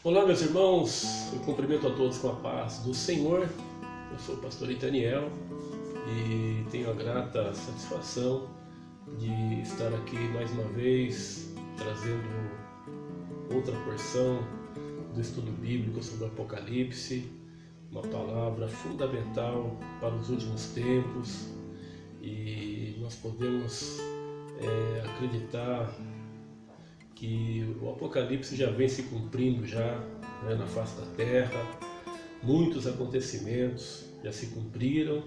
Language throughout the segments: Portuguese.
Olá, meus irmãos, eu cumprimento a todos com a paz do Senhor. Eu sou o pastor Itaniel e tenho a grata satisfação de estar aqui mais uma vez trazendo outra porção do estudo bíblico sobre o Apocalipse, uma palavra fundamental para os últimos tempos, e nós podemos acreditar que o Apocalipse já vem se cumprindo na face da terra. Muitos acontecimentos já se cumpriram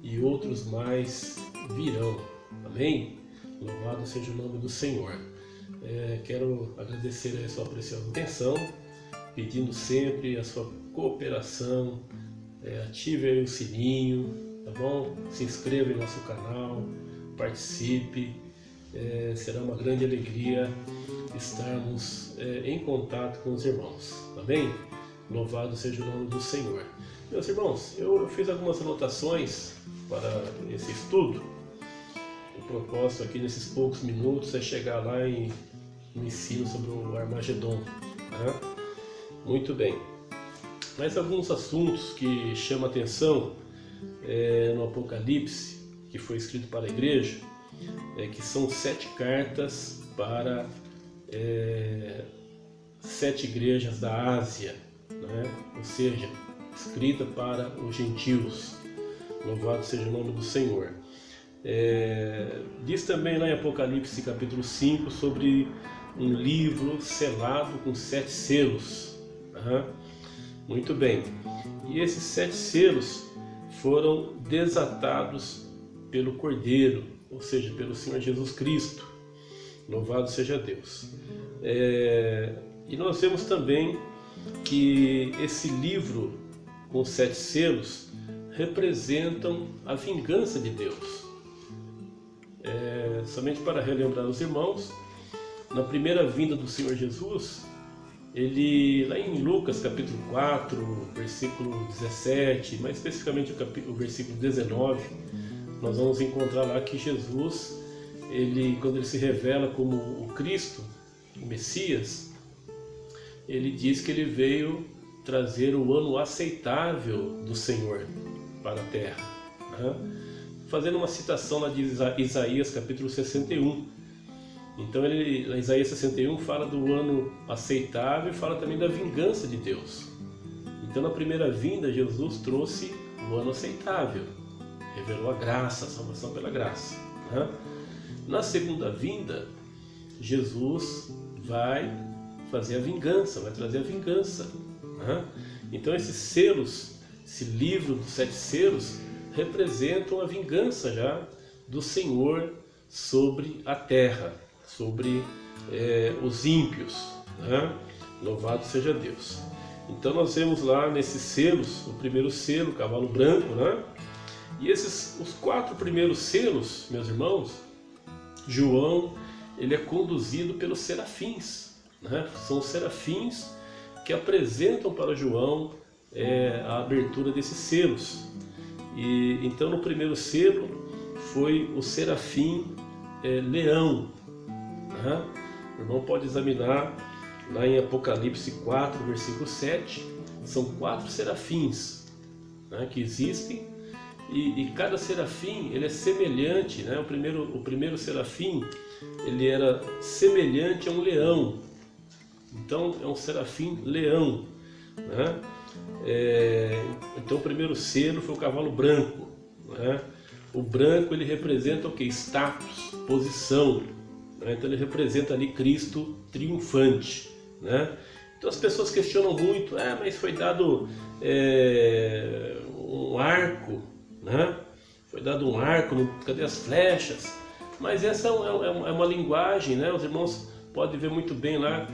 e outros mais virão. Amém? Louvado seja o nome do Senhor. Quero agradecer a sua preciosa atenção, pedindo sempre a sua cooperação. Ative aí o sininho, tá bom? Se inscreva em nosso canal, participe. Será uma grande alegria estarmos em contato com os irmãos, amém? Louvado seja o nome do Senhor. Meus irmãos, eu fiz algumas anotações para esse estudo. O propósito aqui nesses poucos minutos é chegar lá no ensino sobre o Armagedon, né? Muito bem. Mas alguns assuntos que chamam a atenção no Apocalipse, que foi escrito para a igreja, que são 7 cartas para 7 igrejas da Ásia, né? Ou seja, escrita para os gentios. Louvado seja o nome do Senhor. Diz também lá em Apocalipse capítulo 5 sobre um livro selado com 7 selos. Muito bem. E esses 7 selos foram desatados pelo Cordeiro, ou seja, pelo Senhor Jesus Cristo. Louvado seja Deus. E nós vemos também que esse livro com 7 selos representam a vingança de Deus. Somente para relembrar os irmãos, na primeira vinda do Senhor Jesus, ele, lá em Lucas capítulo 4, versículo 17, mais especificamente o versículo 19, nós vamos encontrar lá que Jesus, quando ele se revela como o Cristo, o Messias, ele diz que ele veio trazer o ano aceitável do Senhor para a terra, né? Fazendo uma citação lá de Isaías capítulo 61. Então lá em Isaías 61 fala do ano aceitável e fala também da vingança de Deus. Então na primeira vinda Jesus trouxe o ano aceitável, revelou a graça, a salvação pela graça, né? Na segunda vinda, Jesus vai fazer a vingança, vai trazer a vingança, né? Então esses selos, esse livro dos 7 selos, representam a vingança já do Senhor sobre a terra, sobre os ímpios, né? Louvado seja Deus. Então nós vemos lá nesses selos, o primeiro selo, o cavalo branco, né? E os 4 primeiros selos, meus irmãos, João, ele é conduzido pelos serafins, né? São os serafins que apresentam para João a abertura desses selos. E então no primeiro selo foi o serafim leão, né? O irmão pode examinar lá em Apocalipse 4, versículo 7, são 4 serafins, né, que existem. E cada serafim, ele é semelhante, né? O primeiro serafim, ele era semelhante a um leão. Então é um serafim leão, né? Então o primeiro selo foi o cavalo branco, né? O branco, ele representa o que? Status, posição, né? Então ele representa ali Cristo triunfante, né? Então as pessoas questionam muito, mas foi dado um arco, né? Foi dado um arco, cadê as flechas? Mas essa é uma linguagem, né? Os irmãos podem ver muito bem lá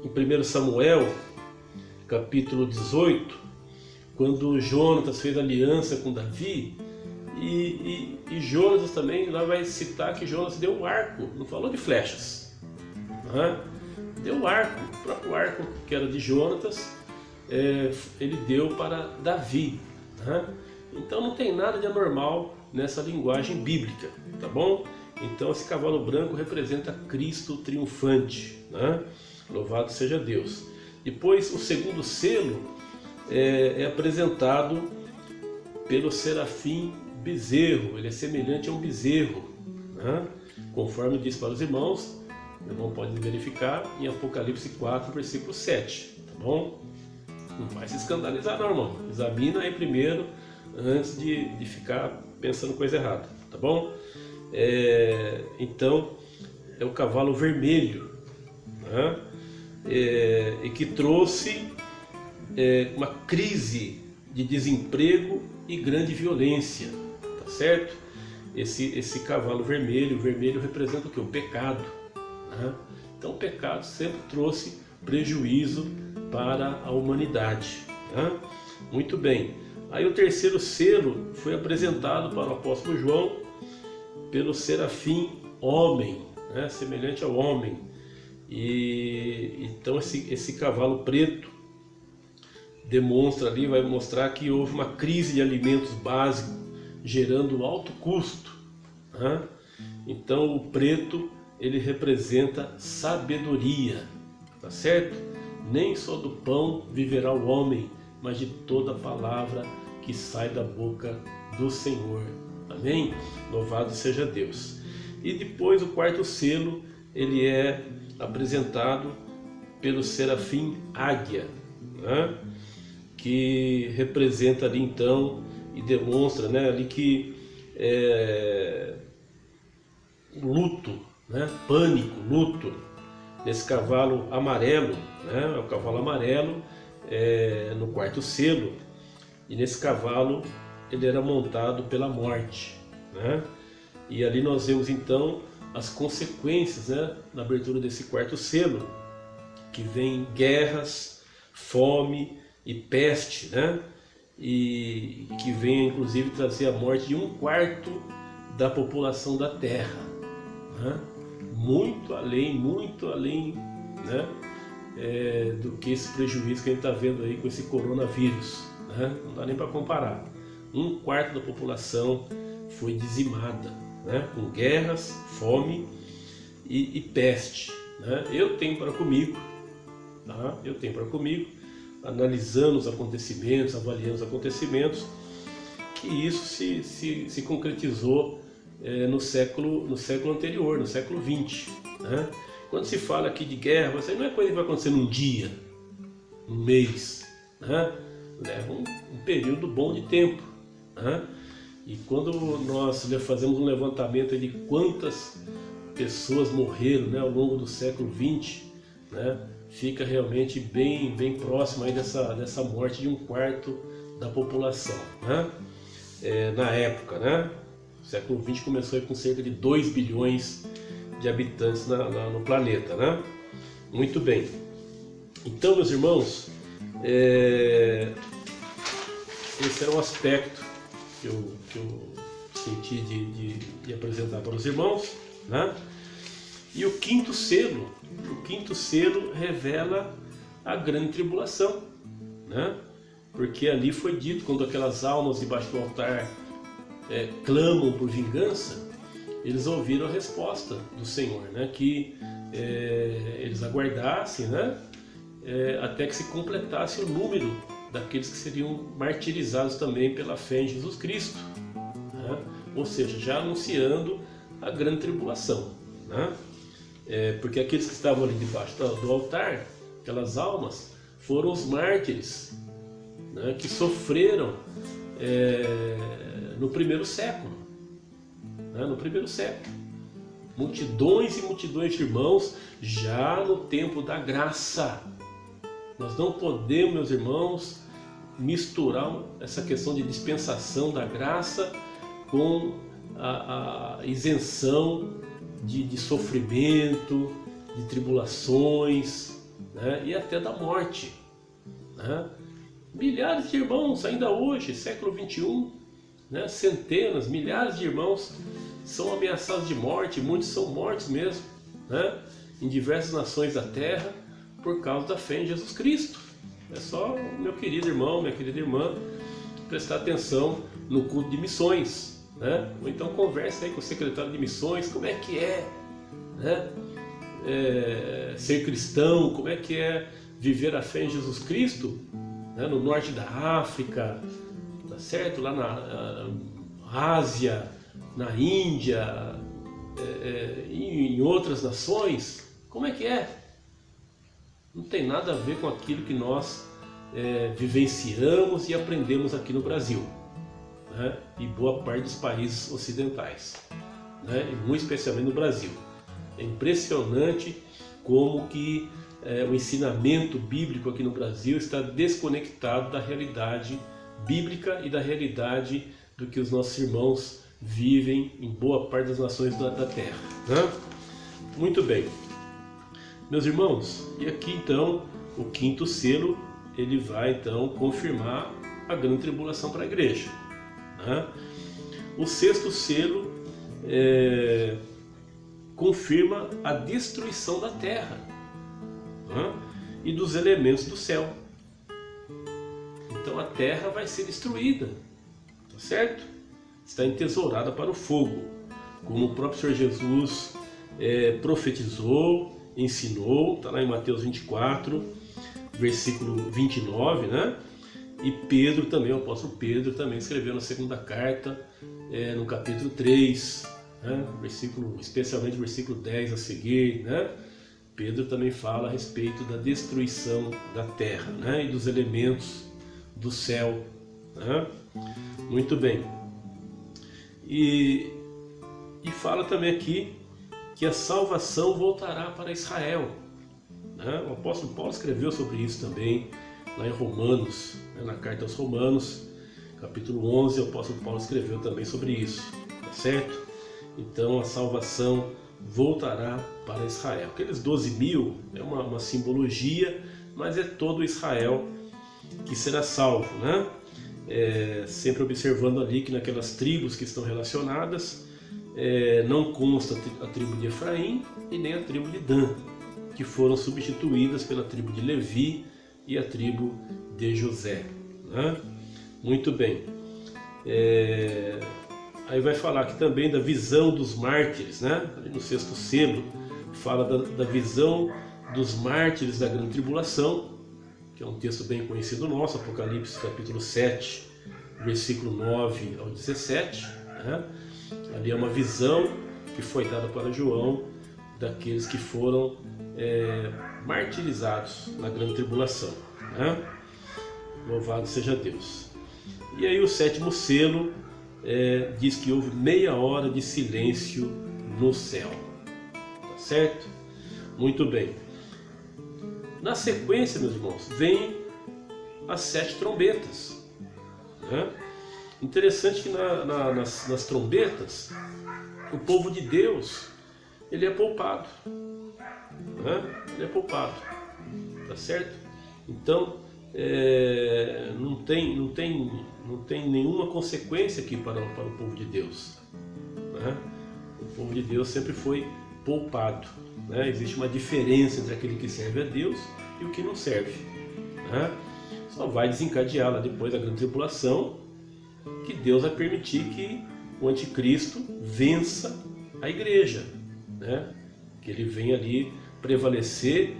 em 1 Samuel, capítulo 18, quando Jonatas fez aliança com Davi, e Jonatas também lá vai citar que Jonatas deu um arco, não falou de flechas, né? Deu um arco, o próprio arco que era de Jonatas, ele deu para Davi, né? Então não tem nada de anormal nessa linguagem bíblica, tá bom? Então esse cavalo branco representa Cristo triunfante, né? Louvado seja Deus. Depois o segundo selo é apresentado pelo serafim bezerro. Ele é semelhante a um bezerro, né? Conforme diz para os irmãos, o irmão pode verificar em Apocalipse 4, versículo 7, tá bom? Não vai se escandalizar não, irmão. Examina aí primeiro, antes de ficar pensando coisa errada, tá bom? Então, é o cavalo vermelho, né? E que trouxe uma crise de desemprego e grande violência, tá certo? Esse cavalo vermelho, o vermelho representa o que? O pecado, né? Então o pecado sempre trouxe prejuízo para a humanidade, né? Muito bem. Aí o terceiro selo foi apresentado para o apóstolo João pelo serafim homem, né? Semelhante ao homem. E então esse cavalo preto demonstra ali, vai mostrar que houve uma crise de alimentos básicos, gerando alto custo, né? Então o preto, ele representa sabedoria, tá certo? Nem só do pão viverá o homem, mas de toda palavra que sai da boca do Senhor. Amém? Louvado seja Deus. E depois o quarto selo, ele é apresentado pelo serafim águia, né? Que representa ali então e demonstra, né, ali que luto, né, pânico, luto, nesse cavalo amarelo, né, é o cavalo amarelo no quarto selo, e nesse cavalo ele era montado pela morte, né? E ali nós vemos então as consequências, né, na abertura desse quarto selo, que vem guerras, fome e peste, né? E que vem inclusive trazer a morte de 1/4 da população da Terra, né? Muito além, né, do que esse prejuízo que a gente está vendo aí com esse coronavírus, né? Não dá nem para comparar. 1/4 da população foi dizimada, né? Com guerras, fome e peste, né? Eu tenho para comigo, tá? Eu tenho para comigo, analisando os acontecimentos, avaliando os acontecimentos, que isso se concretizou no século anterior, no século XX, né? Quando se fala aqui de guerra, isso não é coisa que vai acontecer num dia, num mês, né? Leva um período bom de tempo, né? E quando nós fazemos um levantamento de quantas pessoas morreram, né, ao longo do século XX, né, fica realmente bem próximo aí dessa morte de 1/4 da população, né? Na época, né? O século XX começou aí com cerca de 2 bilhões de habitantes no planeta, né? Muito bem. Então, meus irmãos, esse era um aspecto que eu senti de apresentar para os irmãos, né? E o quinto selo revela a grande tribulação, né? Porque ali foi dito, quando aquelas almas debaixo do altar clamam por vingança, eles ouviram a resposta do Senhor, né? Que eles aguardassem, né? Até que se completasse o número daqueles que seriam martirizados também pela fé em Jesus Cristo, né? Ou seja, já anunciando a grande tribulação, né? Porque aqueles que estavam ali debaixo do altar, aquelas almas, foram os mártires, né, que sofreram no primeiro século, né? No primeiro século, multidões e multidões de irmãos já no tempo da graça. Nós não podemos, meus irmãos, misturar essa questão de dispensação da graça com a isenção de sofrimento, de tribulações, né? E até da morte, né? Milhares de irmãos ainda hoje, século XXI, né? Centenas, milhares de irmãos são ameaçados de morte, muitos são mortos mesmo, né? Em diversas nações da terra, por causa da fé em Jesus Cristo. É só, meu querido irmão, minha querida irmã, prestar atenção no culto de missões, né? Ou então converse aí com o secretário de missões, como é que é, né? Ser cristão, como é que é viver a fé em Jesus Cristo, né? No norte da África, tá certo? Lá na Ásia, na Índia, e em outras nações, como é que é? Não tem nada a ver com aquilo que nós vivenciamos e aprendemos aqui no Brasil, né? E boa parte dos países ocidentais, né? E muito especialmente no Brasil. É impressionante como que o ensinamento bíblico aqui no Brasil está desconectado da realidade bíblica e da realidade do que os nossos irmãos vivem em boa parte das nações da Terra, né? Muito bem, meus irmãos, e aqui então o quinto selo, ele vai então confirmar a grande tribulação para a igreja, né? O sexto selo confirma a destruição da terra, né? E dos elementos do céu. Então a terra vai ser destruída, tá certo? Está entesourada para o fogo, como o próprio Senhor Jesus profetizou, ensinou, está lá em Mateus 24, versículo 29, né? E Pedro também, o apóstolo Pedro também escreveu na segunda carta, no capítulo 3, né? Especialmente versículo 10 a seguir, né? Pedro também fala a respeito da destruição da terra, né? E dos elementos do céu, né? Muito bem. E fala também aqui que a salvação voltará para Israel, né? O apóstolo Paulo escreveu sobre isso também lá em Romanos, né? Na carta aos Romanos, capítulo 11, o apóstolo Paulo escreveu também sobre isso, tá certo? Então a salvação voltará para Israel. Aqueles 12 mil é uma simbologia, mas é todo Israel que será salvo, né? Sempre observando ali que naquelas tribos que estão relacionadas não consta a tribo de Efraim e nem a tribo de Dan, que foram substituídas pela tribo de Levi e a tribo de José, né? Muito bem. Aí vai falar aqui também da visão dos mártires, né? Ali no sexto selo fala da visão dos mártires da grande tribulação, que é um texto bem conhecido nosso, Apocalipse capítulo 7, versículo 9 ao 17, né? Ali é uma visão que foi dada para João daqueles que foram martirizados na grande tribulação, né? Louvado seja Deus. E aí o sétimo selo diz que houve meia hora de silêncio no céu, tá certo? Muito bem. Na sequência, meus irmãos, vem as 7 trombetas, né? Interessante que nas trombetas o povo de Deus ele é poupado, né? Ele é poupado, tá certo? Então não tem nenhuma consequência aqui para o povo de Deus, né? O povo de Deus sempre foi poupado, né? Existe uma diferença entre aquele que serve a Deus e o que não serve, né? Só vai desencadear lá depois da grande tribulação, que Deus vai permitir que o anticristo vença a igreja, né? Que ele venha ali prevalecer,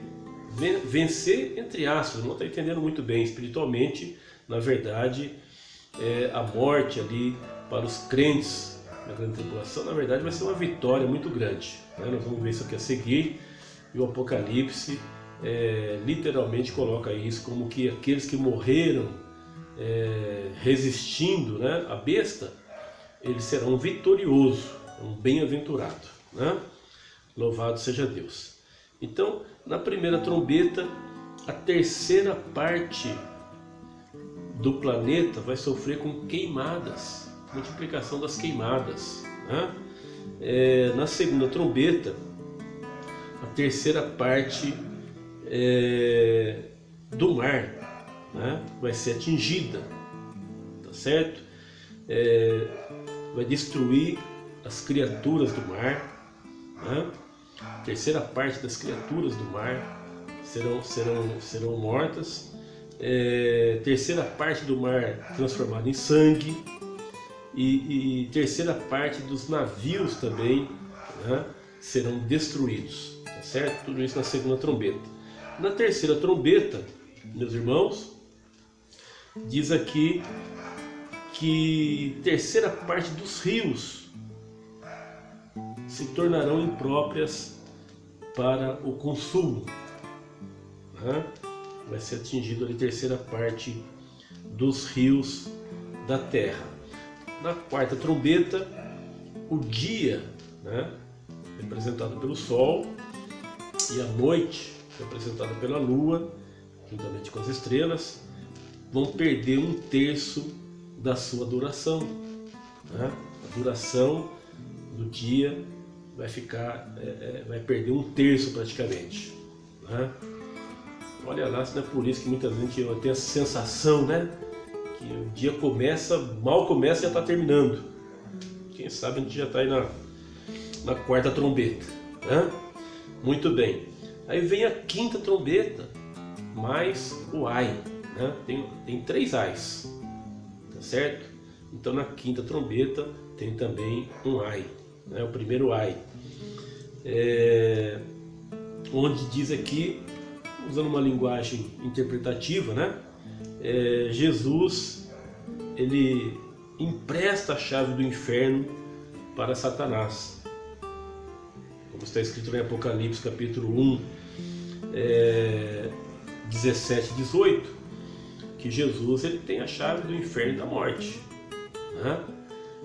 vencer entre aspas, não está entendendo muito bem espiritualmente, na verdade a morte ali para os crentes na grande tribulação, na verdade vai ser uma vitória muito grande, né? Nós vamos ver isso aqui a seguir, e o Apocalipse literalmente coloca isso como que aqueles que morreram resistindo, né, à besta, eles serão vitoriosos, um bem-aventurado, né? Louvado seja Deus. Então, na primeira trombeta, a terceira parte do planeta vai sofrer com queimadas, multiplicação das queimadas, né? Na segunda trombeta, a terceira parte do mar, né, vai ser atingida, tá certo? Vai destruir as criaturas do mar, né? A terceira parte das criaturas do mar serão mortas. Terceira parte do mar transformada em sangue, e terceira parte dos navios também, né, serão destruídos, tá certo? Tudo isso na segunda trombeta. Na terceira trombeta, meus irmãos, diz aqui que terceira parte dos rios se tornarão impróprias para o consumo, né? Vai ser atingido ali terceira parte dos rios da terra. Na quarta trombeta, o dia, né, representado pelo sol, e a noite, representada pela lua, juntamente com as estrelas, vão perder 1/3 da sua duração, né? A duração do dia vai ficar, vai perder 1/3 praticamente, né? Olha lá, se não é por isso que muita gente tem essa sensação, né, que o dia começa, mal começa e já está terminando. Quem sabe a gente já está aí na quarta trombeta, né? Muito bem. Aí vem a quinta trombeta, mais o ai, né? Tem 3 ais, tá certo? Então na quinta trombeta tem também um ai, né? O primeiro ai, onde diz aqui, usando uma linguagem interpretativa, né? Jesus, ele empresta a chave do inferno para Satanás, como está escrito em Apocalipse capítulo 1, 17 e 18, que Jesus, ele tem a chave do inferno e da morte, né?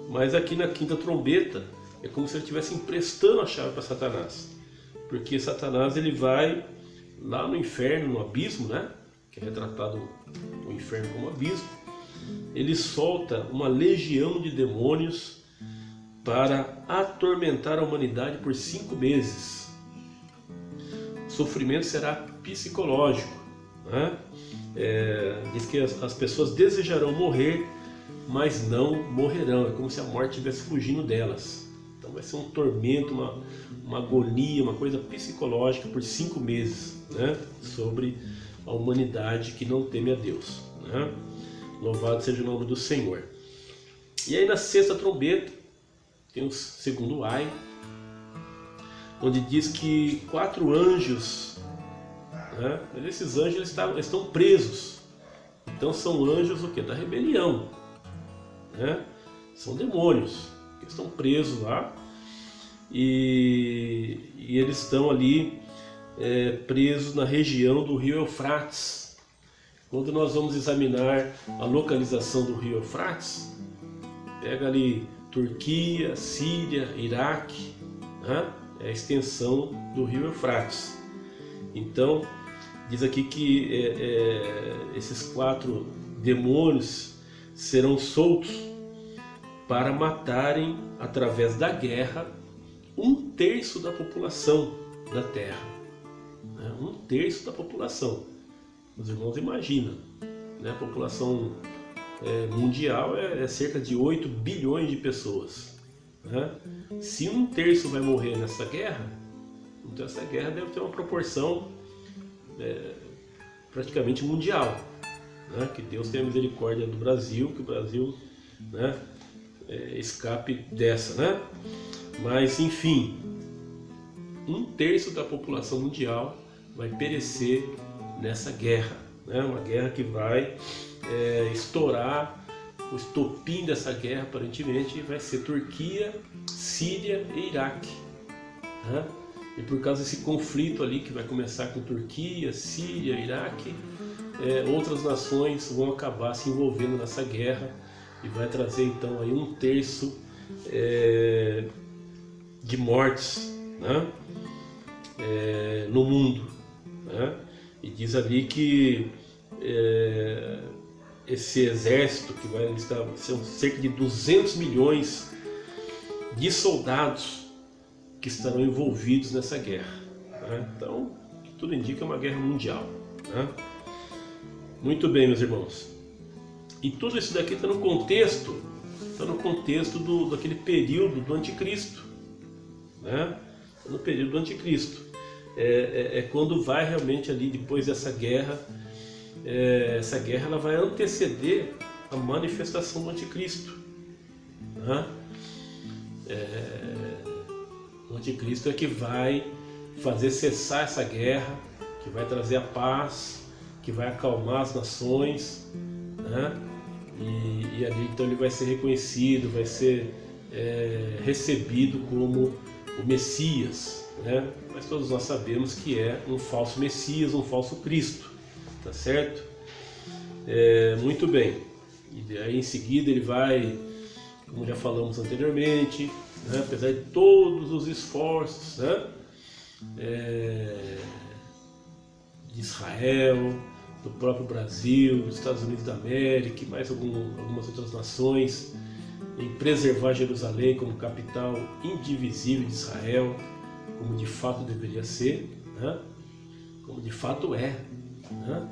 Mas aqui na quinta trombeta é como se ele estivesse emprestando a chave para Satanás, porque Satanás, ele vai lá no inferno, no abismo, né, que é retratado o inferno como abismo. Ele solta uma legião de demônios para atormentar a humanidade por 5 meses. O sofrimento será psicológico, né? Diz que as pessoas desejarão morrer, mas não morrerão. É como se a morte estivesse fugindo delas. Então vai ser um tormento, uma agonia, uma coisa psicológica por 5 meses, né, sobre a humanidade que não teme a Deus, né? Louvado seja o nome do Senhor. E aí na sexta trombeta tem o segundo ai, onde diz que 4 anjos, né, mas esses anjos estão presos. Então são anjos o quê? Da rebelião, né? São demônios que estão presos lá, e eles estão ali presos na região do rio Eufrates. Quando nós vamos examinar a localização do rio Eufrates, pega ali Turquia, Síria, Iraque, né? É a extensão do rio Eufrates. Então diz aqui que esses 4 demônios serão soltos para matarem, através da guerra, 1/3 da população da Terra, né? 1/3 da população. Os irmãos imaginam, né? A população mundial é cerca de 8 bilhões de pessoas, né? Se 1/3 vai morrer nessa guerra, então essa guerra deve ter uma proporção praticamente mundial, né? Que Deus tenha misericórdia do Brasil, que o Brasil, né, escape dessa, né? Mas enfim, 1/3 da população mundial vai perecer nessa guerra, né? Uma guerra que vai estourar. O estopim dessa guerra, aparentemente, vai ser Turquia, Síria e Iraque, né? E por causa desse conflito ali, que vai começar com Turquia, Síria, Iraque, outras nações vão acabar se envolvendo nessa guerra, e vai trazer então aí 1/3 de mortes, né, no mundo, né? E diz ali que esse exército, que vai estar, são cerca de 200 milhões de soldados que estarão envolvidos nessa guerra, né? Então, tudo indica uma guerra mundial, né? Muito bem, meus irmãos. E tudo isso daqui está no contexto daquele período do anticristo, né? No período do anticristo. Quando vai realmente ali, depois dessa guerra, essa guerra ela vai anteceder a manifestação do anticristo, né? O anticristo é que vai fazer cessar essa guerra, que vai trazer a paz, que vai acalmar as nações, né? E ali então ele vai ser reconhecido, vai ser recebido como o Messias, né? Mas todos nós sabemos que é um falso Messias, um falso Cristo, tá certo? Muito bem. E aí em seguida ele vai, como já falamos anteriormente, né? Apesar de todos os esforços, né? De Israel, do próprio Brasil, dos Estados Unidos da América e mais algumas outras nações, em preservar Jerusalém como capital indivisível de Israel, como de fato deveria ser, né? Como de fato é, né?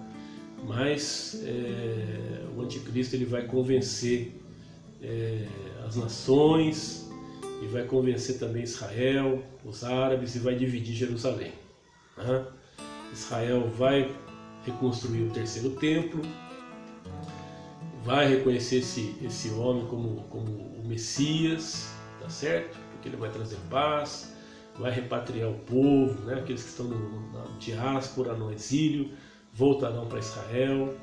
Mas o anticristo ele vai convencer as nações e vai convencer também Israel, os árabes, e vai dividir Jerusalém, né? Israel vai reconstruir o terceiro templo, vai reconhecer esse homem como o Messias, tá certo? Porque ele vai trazer paz, vai repatriar o povo, né? Aqueles que estão na diáspora, no exílio, voltarão para Israel.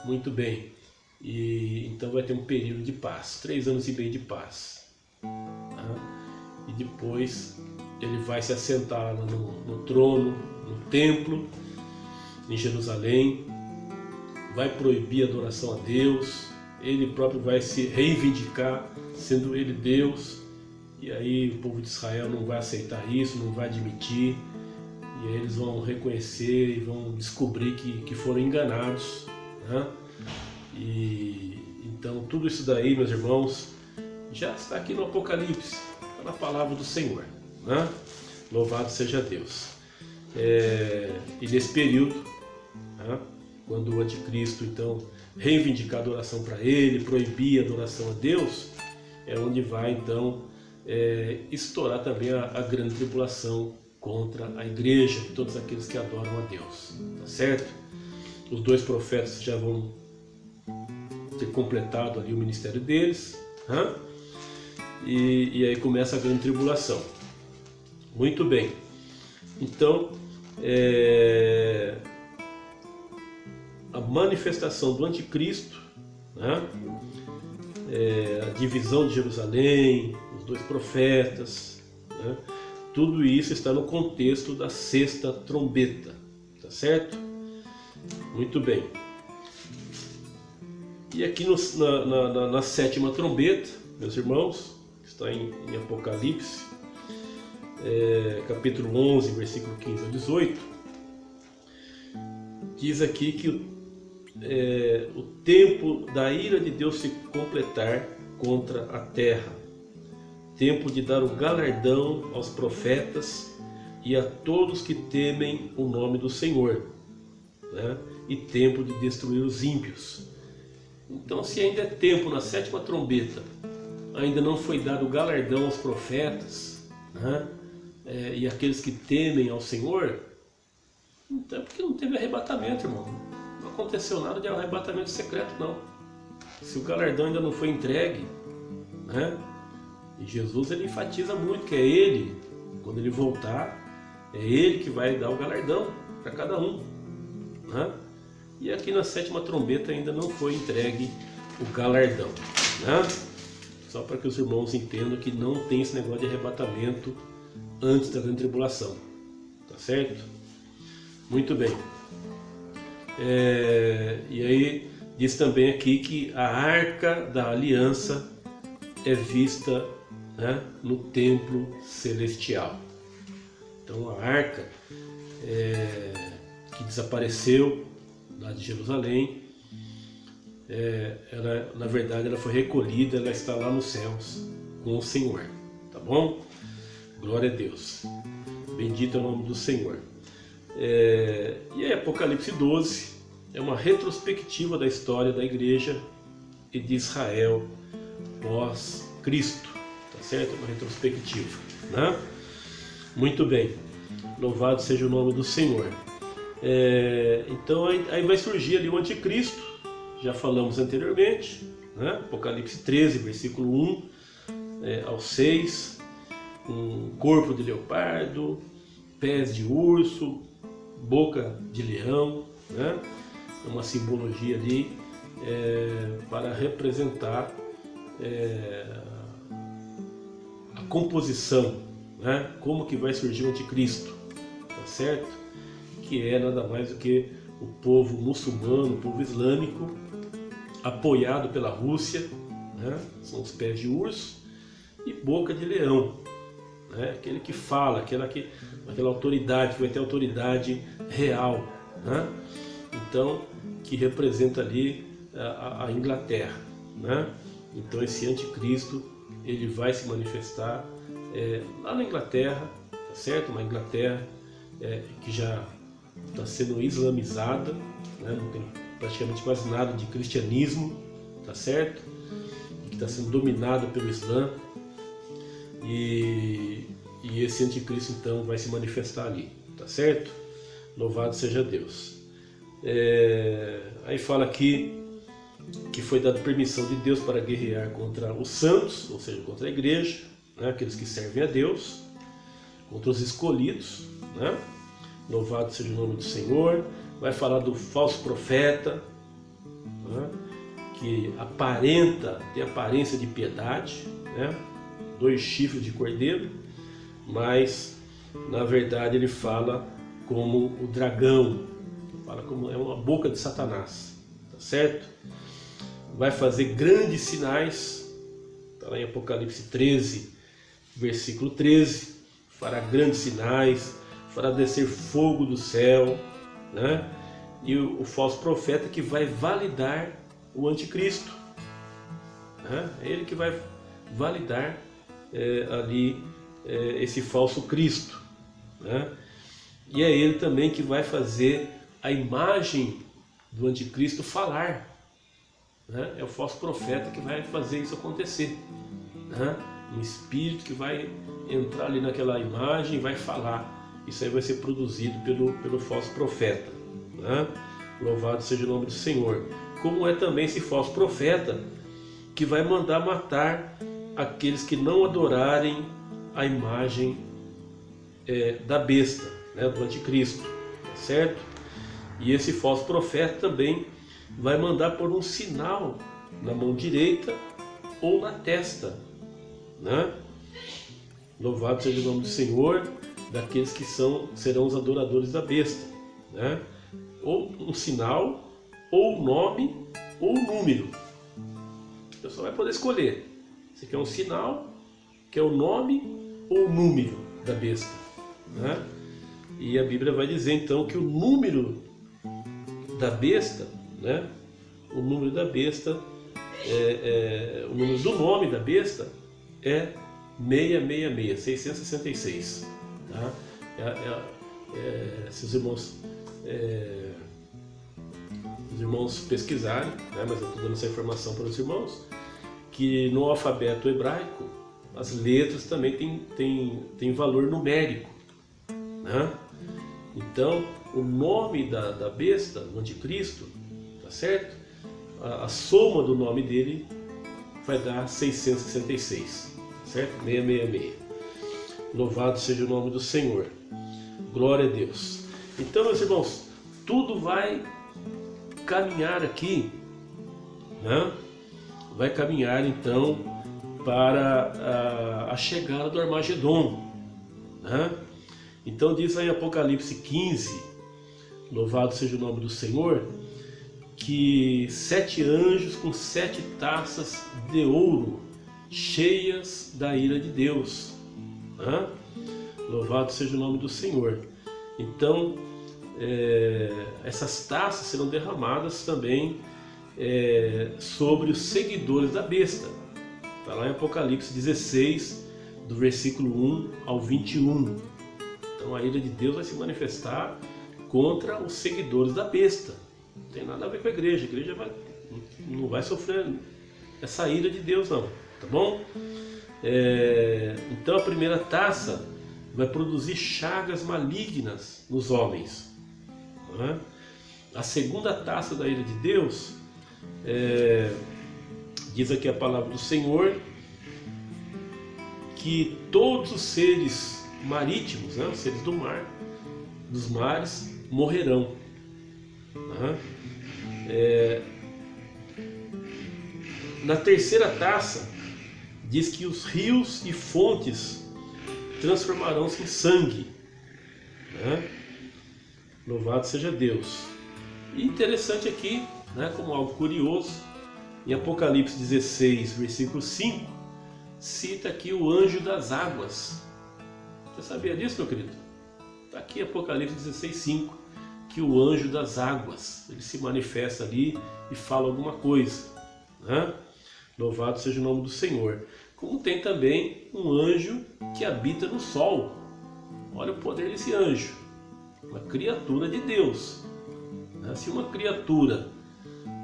Muito bem. E então vai ter um período de paz, 3 anos e meio de paz, tá? E depois ele vai se assentar no trono, no templo, em Jerusalém, vai proibir a adoração a Deus, ele próprio vai se reivindicar, sendo ele Deus, e aí o povo de Israel não vai aceitar isso, não vai admitir, e aí eles vão reconhecer e vão descobrir que foram enganados, né? E então tudo isso daí, meus irmãos, já está aqui no Apocalipse, está na palavra do Senhor, né? Louvado seja Deus. E nesse período, né, quando o anticristo então reivindicar a adoração para ele, proibir a adoração a Deus, é onde vai então estourar também a grande tribulação contra a igreja, todos aqueles que adoram a Deus, tá certo? Os 2 profetas já vão ter completado ali o ministério deles, né? E aí começa a grande tribulação. Muito bem. Então, a manifestação do anticristo, né? A divisão de Jerusalém, os 2 profetas, né? Tudo isso está no contexto da 6ª trombeta, tá certo? Muito bem. E aqui na 7ª trombeta, meus irmãos, está em Apocalipse, capítulo 11, versículo 15 a 18, diz aqui que o tempo da ira de Deus se completar contra a terra, tempo de dar o galardão aos profetas e a todos que temem o nome do Senhor, né? E tempo de destruir os ímpios. Então, se ainda é tempo na 7ª trombeta, ainda não foi dado o galardão aos profetas, né? E aqueles que temem ao Senhor, então é porque não teve arrebatamento, irmão. Não aconteceu nada de arrebatamento secreto, não. Se o galardão ainda não foi entregue, né? E Jesus ele enfatiza muito que é Ele, quando Ele voltar, é Ele que vai dar o galardão para cada um, né? E aqui na 7ª trombeta ainda não foi entregue o galardão, né? Só para que os irmãos entendam que não tem esse negócio de arrebatamento antes da grande tribulação, tá certo? Muito bem. E aí diz também aqui que a Arca da Aliança é vista, né, no templo celestial. Então a arca que desapareceu lá de Jerusalém, ela, na verdade ela foi recolhida, ela está lá nos céus com o Senhor, tá bom? Glória a Deus, bendito é o nome do Senhor. E aí Apocalipse 12 é uma retrospectiva da história da igreja e de Israel pós Cristo, tá certo? Uma retrospectiva, né? Muito bem, louvado seja o nome do Senhor. Então aí vai surgir ali o anticristo, já falamos anteriormente, né? Apocalipse 13, versículo 1, aos 6, um corpo de leopardo, pés de urso, boca de leão, né? Uma simbologia ali para representar a composição, né? Como que vai surgir o anticristo, tá certo? Que é nada mais do que o povo muçulmano, o povo islâmico, apoiado pela Rússia, né? São os pés de urso e boca de leão, né? Aquele que fala, aquela autoridade, que vai ter autoridade real, né? Então, que representa ali a Inglaterra, né? Então esse anticristo, ele vai se manifestar lá na Inglaterra, tá certo? Uma Inglaterra que já está sendo islamizada, né? Não tem praticamente quase nada de cristianismo, tá certo? Que está sendo dominada pelo Islã, e esse anticristo então vai se manifestar ali, tá certo? Louvado seja Deus. Aí fala aqui que foi dada permissão de Deus para guerrear contra os santos, ou seja, contra a igreja, né? Aqueles que servem a Deus, contra os escolhidos, né? Louvado seja o nome do Senhor. Vai falar do falso profeta, né? Que tem aparência de piedade, né? 2 chifres de cordeiro, mas na verdade ele fala como o dragão, fala como é uma boca de Satanás, tá certo? Vai fazer grandes sinais, está lá em Apocalipse 13, versículo 13, fará grandes sinais, fará descer fogo do céu, né? E o falso profeta que vai validar o anticristo, né? É ele que vai validar ali esse falso Cristo, né? E é ele também que vai fazer a imagem do anticristo falar, né? É o falso profeta que vai fazer isso acontecer, né? Um espírito que vai entrar ali naquela imagem e vai falar. Isso aí vai ser produzido pelo falso profeta, né? Louvado seja o nome do Senhor. Como é também esse falso profeta que vai mandar matar aqueles que não adorarem a imagem da besta, né? Do anticristo, certo? E esse falso profeta também vai mandar pôr um sinal na mão direita ou na testa, né? Louvado seja o nome do Senhor, daqueles que serão os adoradores da besta, né? Ou um sinal, ou nome, ou número. A pessoa vai poder escolher se quer um sinal, quer o nome ou o número da besta, né? E a Bíblia vai dizer então que o número da besta, né? O número da besta, o número do nome da besta é 666, tá? Se os irmãos pesquisarem, né? Mas eu estou dando essa informação para os irmãos, que no alfabeto hebraico as letras também têm valor numérico, né? Então o nome da besta, do anticristo, tá certo? A soma do nome dele vai dar 666, certo? 666. Louvado seja o nome do Senhor. Glória a Deus. Então, meus irmãos, tudo vai caminhar aqui, né? Vai caminhar então para a chegada do Armagedon, né? Então diz aí em Apocalipse 15, louvado seja o nome do Senhor, que 7 anjos com 7 taças de ouro cheias da ira de Deus, né? Louvado seja o nome do Senhor. Então essas taças serão derramadas também sobre os seguidores da besta. Está lá em Apocalipse 16, do versículo 1 ao 21. Então a ira de Deus vai se manifestar contra os seguidores da besta. Não tem nada a ver com a igreja. A igreja não vai sofrer essa ira de Deus, não. Tá bom? Então a primeira taça vai produzir chagas malignas nos homens, né? A segunda taça da ira de Deus, diz aqui a palavra do Senhor, que todos os seres marítimos, né, os seres do mar, dos mares, morrerão. Na terceira taça, diz que os rios e fontes transformarão-se em sangue. Louvado seja Deus. E interessante aqui, como algo curioso, em Apocalipse 16, versículo 5, cita aqui o anjo das águas. Você sabia disso, meu querido? Está aqui Apocalipse 16, 5, que o anjo das águas, ele se manifesta ali e fala alguma coisa. Louvado seja o nome do Senhor. Como tem também um anjo que habita no sol. Olha o poder desse anjo, uma criatura de Deus. Se uma criatura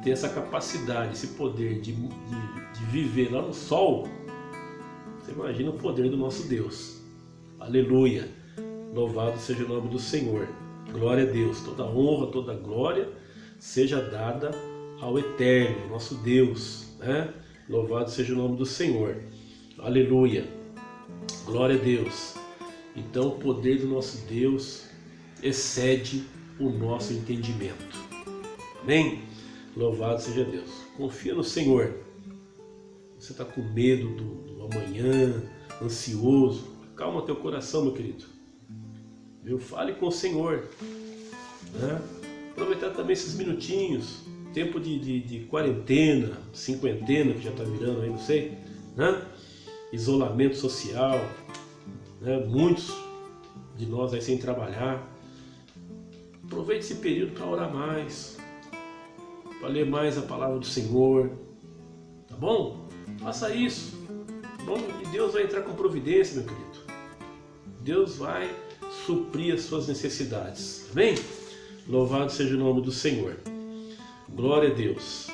tem essa capacidade, esse poder de viver lá no sol, você imagina o poder do nosso Deus. Aleluia! Louvado seja o nome do Senhor. Glória a Deus. Toda honra, toda glória seja dada ao Eterno, nosso Deus. Louvado seja o nome do Senhor. Aleluia! Glória a Deus. Então o poder do nosso Deus excede o nosso entendimento. Amém? Louvado seja Deus. Confia no Senhor. Você está com medo do amanhã, ansioso. Calma teu coração, meu querido. Fale com o Senhor. Aproveitar também esses minutinhos. Tempo de quarentena, cinquentena, que já está virando aí, não sei. Isolamento social. Muitos de nós aí sem trabalhar. Aproveite esse período para orar mais, para ler mais a palavra do Senhor, tá bom? Faça isso, tá bom? E Deus vai entrar com providência, meu querido. Deus vai suprir as suas necessidades, amém? Louvado seja o nome do Senhor. Glória a Deus.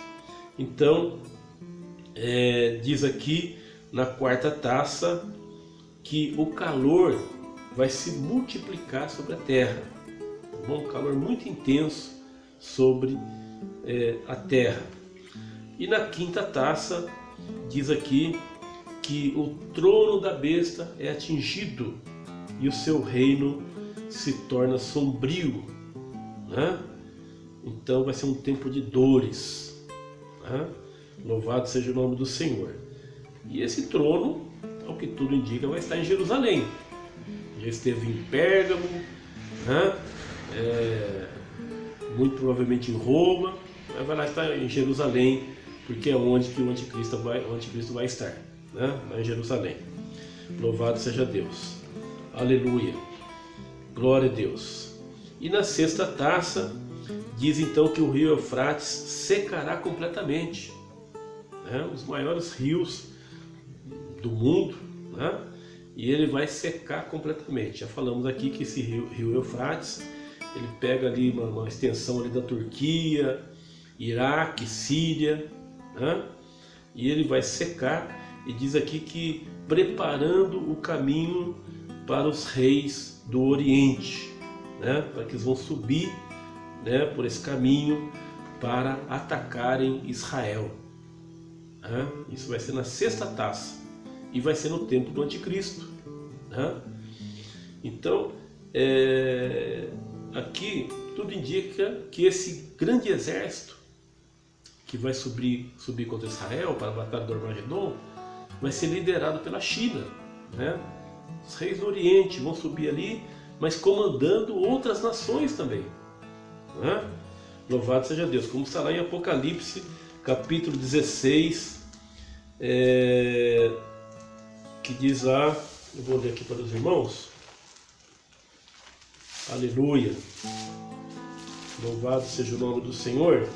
Então, diz aqui na quarta taça que o calor vai se multiplicar sobre a terra. Um calor muito intenso sobre a terra. E na quinta taça diz aqui que o trono da besta é atingido e o seu reino se torna sombrio. Então vai ser um tempo de dores. Louvado seja o nome do Senhor. E esse trono, ao que tudo indica, vai estar em Jerusalém. Já esteve em Pérgamo, muito provavelmente em Roma, mas vai lá estar em Jerusalém, porque é onde que o anticristo vai estar, lá em Jerusalém. Louvado seja Deus. Aleluia. Glória a Deus. E na sexta taça diz então que o rio Eufrates secará completamente. Os maiores rios do mundo, e ele vai secar completamente. Já falamos aqui que esse rio Eufrates, ele pega ali uma extensão ali da Turquia, Iraque, Síria, e ele vai secar, e diz aqui que preparando o caminho para os reis do Oriente, para que eles vão subir, por esse caminho para atacarem Israel. Isso vai ser na sexta taça e vai ser no tempo do anticristo. Então, aqui tudo indica que esse grande exército que vai subir contra Israel para a batalha do Armagedon vai ser liderado pela China. Os reis do Oriente vão subir ali, mas comandando outras nações também. Louvado seja Deus, como está lá em Apocalipse capítulo 16, que diz lá, eu vou ler aqui para os irmãos. Aleluia. Louvado seja o nome do Senhor.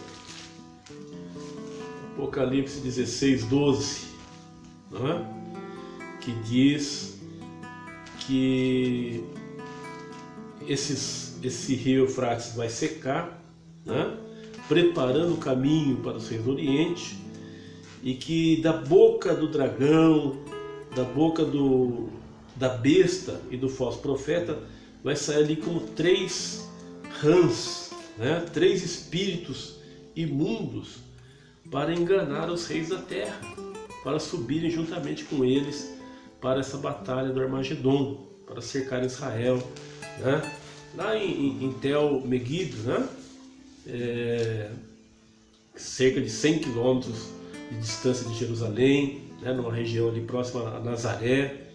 Apocalipse 16, 12, que diz que esse rio Eufrates vai secar, preparando o caminho para os reis do Oriente, e que da boca do dragão, da boca da besta e do falso profeta vai sair ali como 3 rãs, 3 espíritos imundos para enganar os reis da terra, para subirem juntamente com eles para essa batalha do Armagedon, para cercar Israel, né? Lá em Tel Megiddo, né? Cerca de 100 quilômetros de distância de Jerusalém, né? Numa região ali próxima a Nazaré,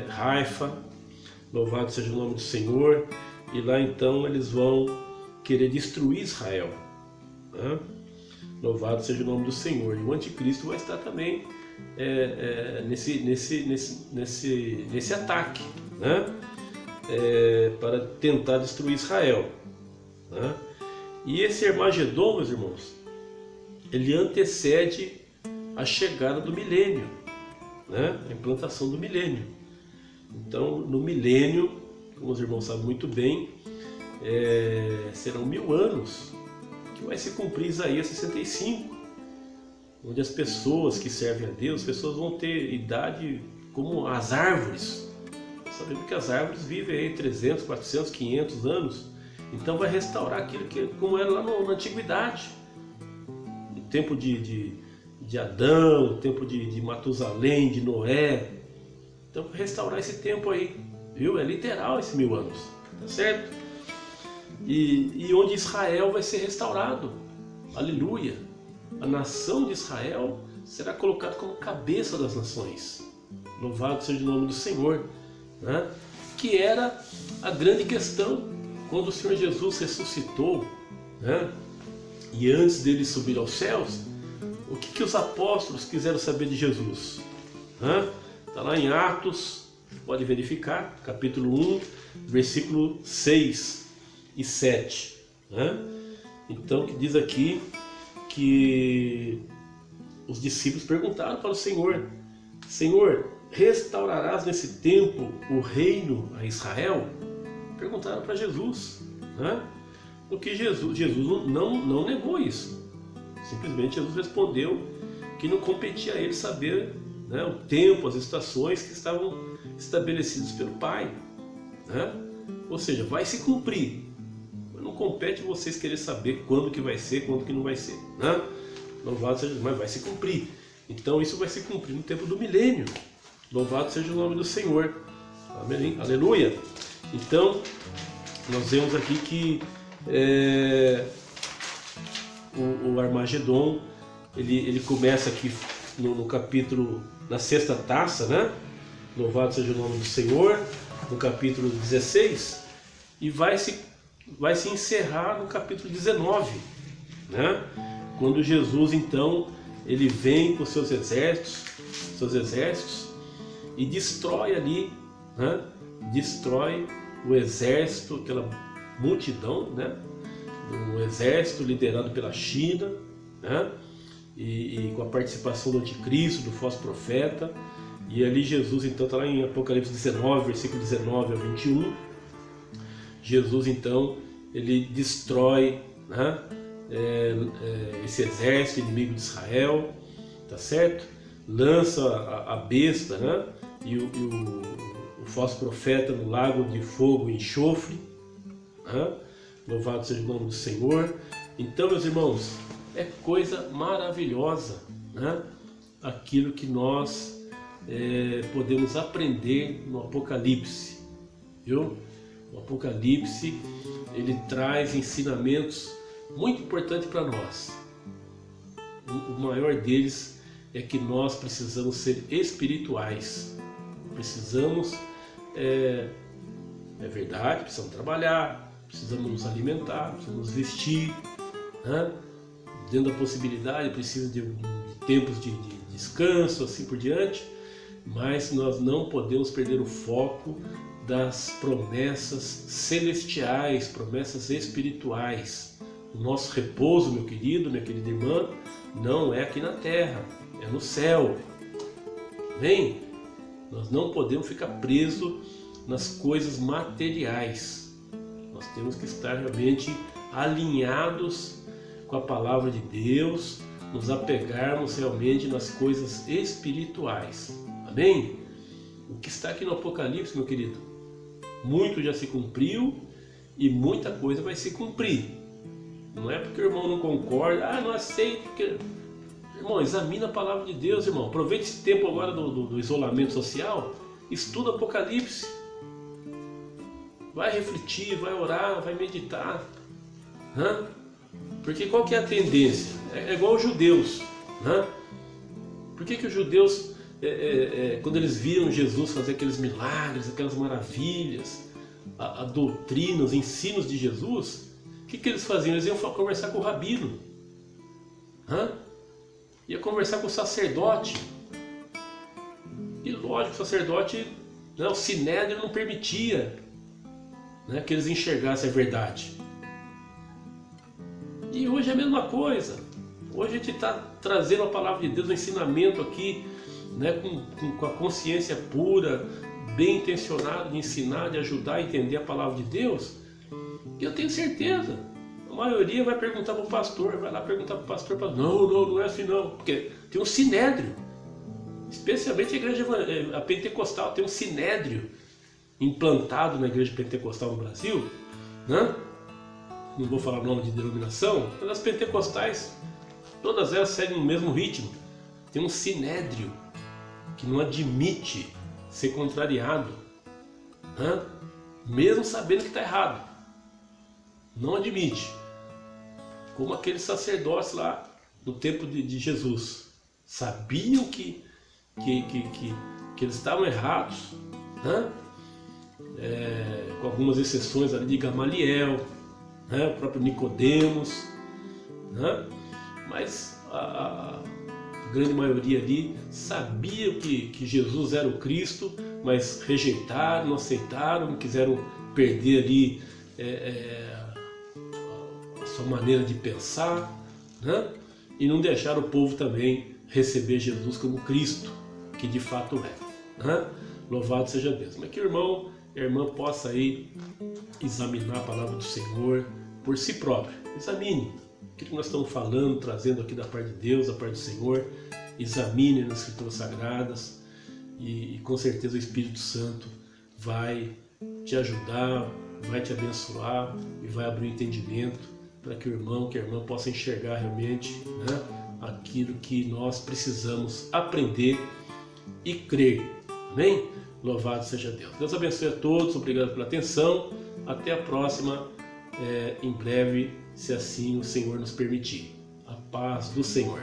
Haifa, louvado seja o nome do Senhor. E lá então eles vão querer destruir Israel, né? Louvado seja o nome do Senhor. E o anticristo vai estar também nesse ataque, né? Para tentar destruir Israel, né? E esse Armagedon, meus irmãos, ele antecede a chegada do milênio, né? A implantação do milênio. Então, no milênio, como os irmãos sabem muito bem, serão 1000 anos que vai se cumprir Isaías 65, onde as pessoas que servem a Deus, as pessoas vão ter idade como as árvores. Sabemos que as árvores vivem aí 300, 400, 500 anos. Então vai restaurar aquilo que como era lá na antiguidade. No tempo de Adão, no tempo de Matusalém, de Noé. Então vai restaurar esse tempo aí, viu? É literal esse 1000 anos, tá certo? E onde Israel vai ser restaurado. Aleluia! A nação de Israel será colocada como cabeça das nações. Louvado seja o nome do Senhor, né? Que era a grande questão quando o Senhor Jesus ressuscitou, né? E antes dele subir aos céus, o que os apóstolos quiseram saber de Jesus? Está lá em Atos, pode verificar, capítulo 1, versículo 6 e 7. Né? Então, que diz aqui que os discípulos perguntaram para o Senhor: Senhor, restaurarás nesse tempo o reino a Israel? Perguntaram para Jesus, né? O que Jesus não negou isso. Simplesmente Jesus respondeu que não competia a ele saber, né, o tempo, as estações que estavam estabelecidos pelo Pai, né? Ou seja, vai se cumprir. Não compete vocês querer saber quando que vai ser, quando que não vai ser, né? Louvado seja, mas vai se cumprir. Então isso vai se cumprir no tempo do milênio. Louvado seja o nome do Senhor. Amém? Aleluia. Então nós vemos aqui que o Armagedon ele começa aqui no capítulo, na 6ª taça, né? Louvado seja o nome do Senhor, no capítulo 16, e vai se encerrar no capítulo 19, né? Quando Jesus então ele vem com seus exércitos e destrói ali, né? Destrói o exército, aquela multidão, né? O exército liderado pela China, né? E com a participação do anticristo, do falso profeta. E ali Jesus então está lá em Apocalipse 19, versículo 19 ao 21. Jesus então ele destrói, né? Esse exército inimigo de Israel, tá certo? Lança a besta, né? E o falso profeta no lago de fogo e enxofre, né? Louvado seja o nome do Senhor. Então, meus irmãos, é coisa maravilhosa, né? Aquilo que nós podemos aprender no Apocalipse, viu? O Apocalipse ele traz ensinamentos muito importantes para nós. O maior deles é que nós precisamos ser espirituais. Precisamos, é verdade, precisamos trabalhar, precisamos nos alimentar, precisamos nos vestir, né? Dentro da possibilidade, precisa de tempos de descanso, assim por diante, mas nós não podemos perder o foco das promessas celestiais, promessas espirituais. O nosso repouso, meu querido, minha querida irmã, não é aqui na terra, é no céu. Amém? Nós não podemos ficar presos nas coisas materiais. Nós temos que estar realmente alinhados com a palavra de Deus, nos apegarmos realmente nas coisas espirituais. Amém? O que está aqui no Apocalipse, meu querido, muito já se cumpriu e muita coisa vai se cumprir. Não é porque o irmão não concorda, não aceito, porque Irmão, examina a palavra de Deus, irmão. Aproveite esse tempo agora do isolamento social. Estuda Apocalipse. Vai refletir, vai orar, vai meditar. Porque qual que é a tendência? É igual os judeus. Por que os judeus, quando eles viram Jesus fazer aqueles milagres, aquelas maravilhas, a doutrina, os ensinos de Jesus, o que eles faziam? Eles iam conversar com o rabino. Ia conversar com o sacerdote. E lógico, o sacerdote, o sinédrio não permitia, que eles enxergassem a verdade. E hoje é a mesma coisa. Hoje a gente está trazendo a palavra de Deus, o ensinamento aqui, com a consciência pura, bem intencionado de ensinar, de ajudar a entender a palavra de Deus. E eu tenho certeza, a maioria vai perguntar para o pastor, vai lá perguntar para o pastor, não é assim não, porque tem um sinédrio, especialmente a igreja a pentecostal, tem um sinédrio implantado na igreja pentecostal no Brasil, não vou falar o nome de denominação, mas as pentecostais, todas elas seguem o mesmo ritmo. Tem um sinédrio que não admite ser contrariado, mesmo sabendo que está errado. Não admite. Como aqueles sacerdotes lá no tempo de Jesus. Sabiam que eles estavam errados, com algumas exceções ali de Gamaliel, o próprio Nicodemos, mas a grande maioria ali sabia que Jesus era o Cristo, mas rejeitaram, não aceitaram, quiseram perder ali a sua maneira de pensar, e não deixaram o povo também receber Jesus como Cristo, que de fato é. Louvado seja Deus. Mas que o irmão e a irmã possa aí examinar a palavra do Senhor por si próprio. Examine o que nós estamos falando, trazendo aqui da parte de Deus, da parte do Senhor. Examine nas Escrituras Sagradas e com certeza o Espírito Santo vai te ajudar, vai te abençoar e vai abrir o entendimento para que o irmão, que a irmã possa enxergar realmente aquilo que nós precisamos aprender e crer. Amém? Louvado seja Deus. Deus abençoe a todos, obrigado pela atenção. Até a próxima, em breve, se assim o Senhor nos permitir. A paz do Senhor.